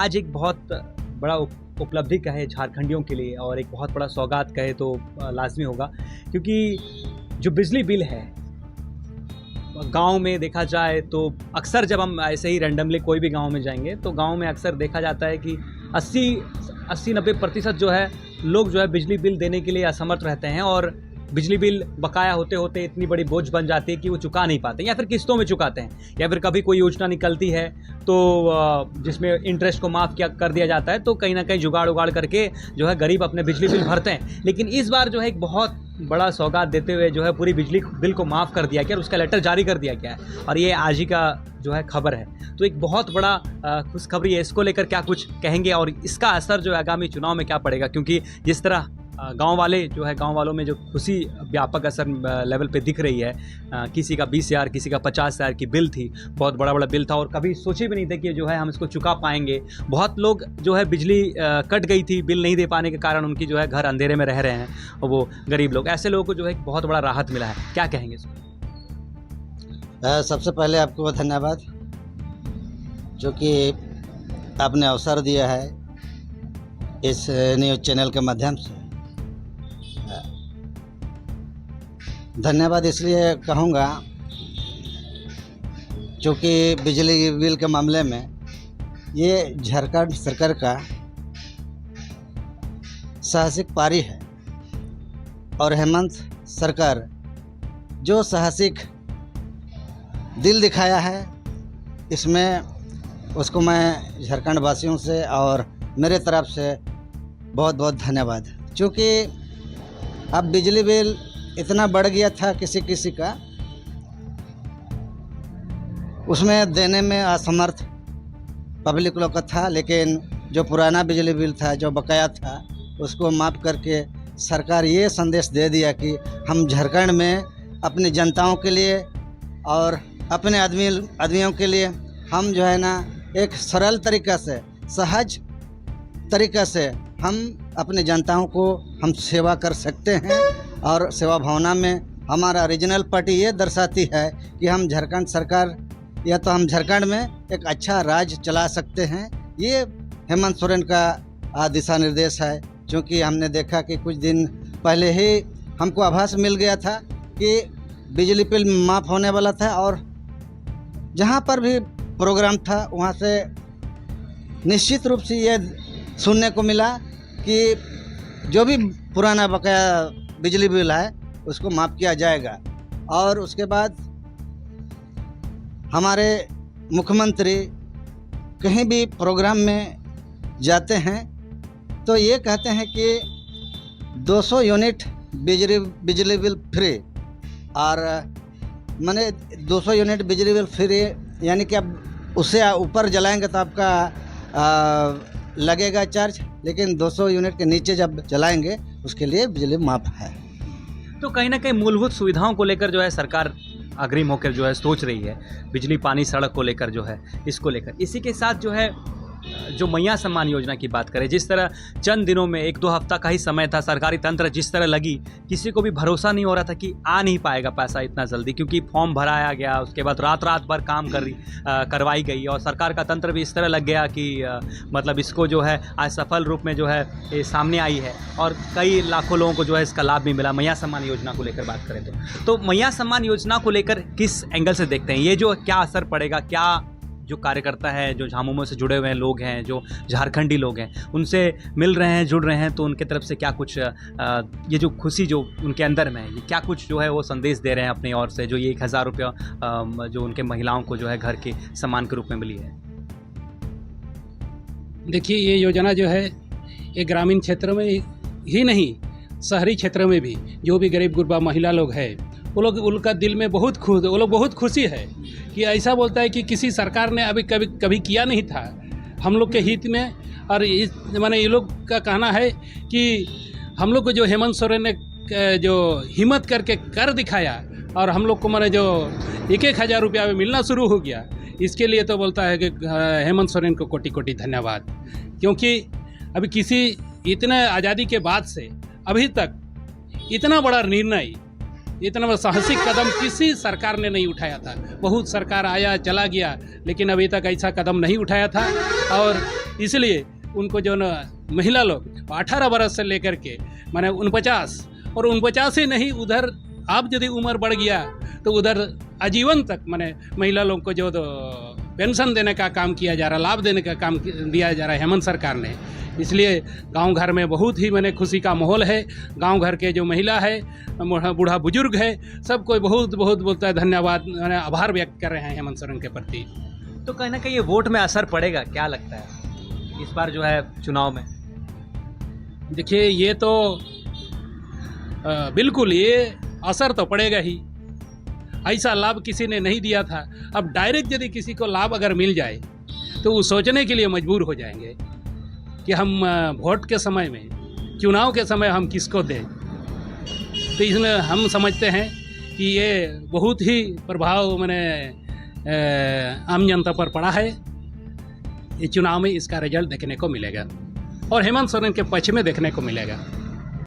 आज एक बहुत बड़ा उपलब्धि कहे झारखंडियों के लिए और एक बहुत बड़ा सौगात कहे तो लाजमी होगा, क्योंकि जो बिजली बिल है गांव में देखा जाए तो अक्सर जब हम ऐसे ही रैंडमली कोई भी गांव में जाएंगे तो गांव में अक्सर देखा जाता है कि 80-90% जो है लोग जो है बिजली बिल देने के लिए असमर्थ रहते हैं और बिजली बिल बकाया होते होते इतनी बड़ी बोझ बन जाती है कि वो चुका नहीं पाते या फिर किस्तों में चुकाते हैं, या फिर कभी कोई योजना निकलती है तो जिसमें इंटरेस्ट को माफ़ कर दिया जाता है तो कहीं ना कहीं जुगाड़ उगाड़ करके जो है गरीब अपने बिजली बिल भरते हैं। लेकिन इस बार जो है एक बहुत बड़ा सौगात देते हुए जो है पूरी बिजली बिल को माफ़ कर दिया गया और उसका लेटर जारी कर दिया गया है और ये आज ही का जो है खबर है। तो एक बहुत बड़ा खुशखबरी है, इसको लेकर क्या कुछ कहेंगे और इसका असर जो है आगामी चुनाव में क्या पड़ेगा, क्योंकि जिस तरह गांव वाले जो है गांव वालों में जो खुशी व्यापक असर लेवल पे दिख रही है, किसी का 20,000 किसी का 50,000 की बिल थी, बहुत बड़ा बड़ा बिल था और कभी सोचे भी नहीं थे कि जो है हम इसको चुका पाएंगे। बहुत लोग जो है बिजली कट गई थी, बिल नहीं दे पाने के कारण उनकी जो है घर अंधेरे में रह रहे हैं और वो गरीब लोग, ऐसे लोगों को जो है एक बहुत बड़ा राहत मिला है। क्या कहेंगे इसको? सबसे पहले आपको धन्यवाद जो कि आपने अवसर दिया है इस न्यूज़ चैनल के माध्यम से। धन्यवाद इसलिए कहूँगा क्योंकि बिजली बिल के मामले में ये झारखंड सरकार का साहसिक पारी है और हेमंत सरकार जो साहसिक दिल दिखाया है इसमें उसको मैं झारखंड वासियों से और मेरे तरफ से बहुत बहुत धन्यवाद। क्योंकि अब बिजली बिल इतना बढ़ गया था किसी किसी का, उसमें देने में असमर्थ पब्लिक लोग का था, लेकिन जो पुराना बिजली बिल था जो बकाया था उसको माफ़ करके सरकार ये संदेश दे दिया कि हम झारखंड में अपनी जनताओं के लिए और अपने आदमियों के लिए हम जो है ना एक सरल तरीक़ा से सहज तरीक़ा से हम अपने जनताओं को हम सेवा कर सकते हैं और सेवा भावना में हमारा रीजनल पार्टी ये दर्शाती है कि हम झारखंड सरकार या तो हम झारखंड में एक अच्छा राज चला सकते हैं। ये हेमंत सोरेन का दिशा निर्देश है। क्योंकि हमने देखा कि कुछ दिन पहले ही हमको आभास मिल गया था कि बिजली बिल माफ़ होने वाला था और जहाँ पर भी प्रोग्राम था वहाँ से निश्चित रूप से ये सुनने को मिला कि जो भी पुराना बकाया बिजली बिल है उसको माफ़ किया जाएगा। और उसके बाद हमारे मुख्यमंत्री कहीं भी प्रोग्राम में जाते हैं तो ये कहते हैं कि 200 यूनिट बिजली बिल फ्री, और माने 200 यूनिट बिजली बिल फ्री यानी कि अब उससे ऊपर जलाएंगे तो आपका लगेगा चार्ज, लेकिन 200 यूनिट के नीचे जब जलाएंगे उसके लिए बिजली माफ़ है। तो कहीं ना कहीं मूलभूत सुविधाओं को लेकर जो है सरकार अग्रिम होकर जो है सोच रही है, बिजली पानी सड़क को लेकर जो है इसको लेकर। इसी के साथ जो है जो मैया सम्मान योजना की बात करें, जिस तरह चंद दिनों में 1-2 हफ्ता का ही समय था, सरकारी तंत्र जिस तरह लगी, किसी को भी भरोसा नहीं हो रहा था कि आ नहीं पाएगा पैसा इतना जल्दी, क्योंकि फॉर्म भराया गया, उसके बाद रात भर काम करवाई गई और सरकार का तंत्र भी इस तरह लग गया कि मतलब इसको जो है आज सफल रूप में जो है ये सामने आई है और कई लाखों लोगों को जो है इसका लाभ भी मिला। मैया सम्मान योजना को लेकर बात करें तो मैया सम्मान योजना को लेकर किस एंगल से देखते हैं, ये जो क्या असर पड़ेगा, क्या जो कार्यकर्ता है, जो झामुमो से जुड़े हुए हैं लोग हैं, जो झारखंडी लोग हैं, उनसे मिल रहे हैं, जुड़ रहे हैं, तो उनके तरफ से क्या कुछ ये जो खुशी जो उनके अंदर में है, ये क्या कुछ जो है वो संदेश दे रहे हैं अपनी ओर से, जो ये 1,000 रुपया जो उनके महिलाओं को जो है घर के सम्मान के रूप में मिली है? देखिए, ये योजना जो है ये ग्रामीण क्षेत्र में ही नहीं, शहरी क्षेत्र में भी जो भी गरीब गुरबा महिला लोग हैं वो लोग, उनका दिल में बहुत वो लोग बहुत खुशी है कि ऐसा बोलता है कि किसी सरकार ने अभी कभी किया नहीं था हम लोग के हित में। और इस माने ये लोग का कहना है कि हम लोग को जो हेमंत सोरेन ने जो हिम्मत करके कर दिखाया और हम लोग को माने जो 1-1 हज़ार रुपया में मिलना शुरू हो गया, इसके लिए तो बोलता है कि हेमंत सोरेन को कोटि कोटि धन्यवाद। क्योंकि अभी किसी इतने आज़ादी के बाद से अभी तक इतना बड़ा निर्णय, इतना बड़ा साहसिक कदम किसी सरकार ने नहीं उठाया था। बहुत सरकार आया चला गया, लेकिन अभी तक ऐसा कदम नहीं उठाया था। और इसलिए उनको जो ना महिला लोग 18 बरस से लेकर के माने 49 और 49 ही नहीं, उधर आप यदि उम्र बढ़ गया तो उधर आजीवन तक माने महिला लोग को जो पेंशन देने का काम किया जा रहा, लाभ देने का काम दिया जा रहा है हेमंत सरकार ने। इसलिए गांव घर में बहुत ही मैंने खुशी का माहौल है। गांव घर के जो महिला है, बूढ़ा बुजुर्ग है, सबको बहुत बहुत बोलता है धन्यवाद, मैंने आभार व्यक्त कर रहे हैं हेमंत सोरेन के प्रति। तो कहीं ना कहीं ये वोट में असर पड़ेगा, क्या लगता है इस बार जो है चुनाव में? देखिए ये तो बिल्कुल ये असर तो पड़ेगा ही। ऐसा लाभ किसी ने नहीं दिया था। अब डायरेक्ट यदि किसी को लाभ अगर मिल जाए तो वो सोचने के लिए मजबूर हो जाएंगे कि हम वोट के समय में, चुनाव के समय हम किसको दें। तो इसमें हम समझते हैं कि ये बहुत ही प्रभाव मैंने आम जनता पर पड़ा है। ये चुनाव में इसका रिजल्ट देखने को मिलेगा और हेमंत सोरेन के पक्ष में देखने को मिलेगा।